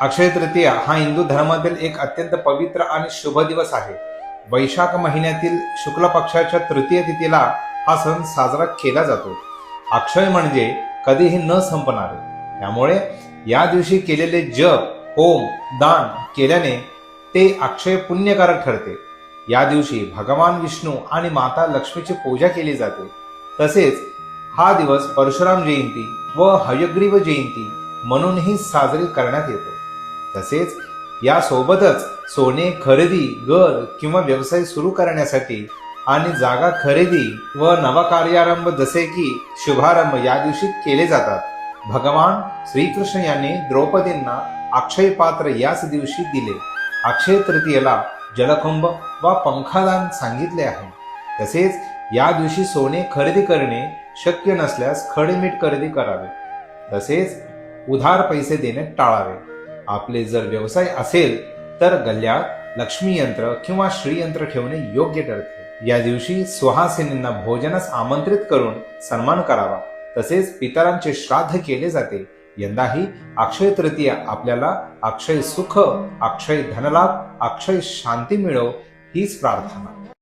अक्षय तृतीया हा हिंदू धर्मातील एक अत्यंत पवित्र आणि शुभ दिवस आहे. वैशाख महिन्यातील शुक्ल पक्षाच्या तृतीय तिथीला हा सण साजरा केला जातो. अक्षय म्हणजे कधीही न संपणारे. त्यामुळे या दिवशी केलेले जप, होम, दान केल्याने ते अक्षय पुण्यकारक ठरते. या दिवशी भगवान विष्णू आणि माता लक्ष्मीची पूजा केली जाते. तसेच हा दिवस परशुराम जयंती व हयग्रीव जयंती म्हणूनही साजरी करण्यात येतो. तसेच यासोबतच सोने खरेदी, घर किंवा व्यवसाय सुरू करण्यासाठी आणि जागा खरेदी व नवा कार्यारंभ जसे की शुभारंभ या दिवशी केले जातात. भगवान श्रीकृष्ण यांनी द्रौपदींना अक्षय पात्र याच दिवशी दिले. अक्षय तृतीयेला जलकुंभ व पंखादान सांगितले आहे. तसेच या दिवशी सोने खरेदी करणे शक्य नसल्यास खडे मीठ खरेदी करावे. तसेच उधार पैसे देणे टाळावे. आपले जर व्यवसाय असेल तर गल्ल्यात लक्ष्मी यंत्र किंवा श्रीयंत्र ठेवणे योग्य ठरते. या दिवशी सुहासिनींना भोजनास आमंत्रित करून सन्मान करावा. तसेच पितरांचे श्राद्ध केले जाते. यंदाही अक्षय तृतीया आपल्याला अक्षय सुख, अक्षय धनलाभ, अक्षय शांती मिळो हीच प्रार्थना.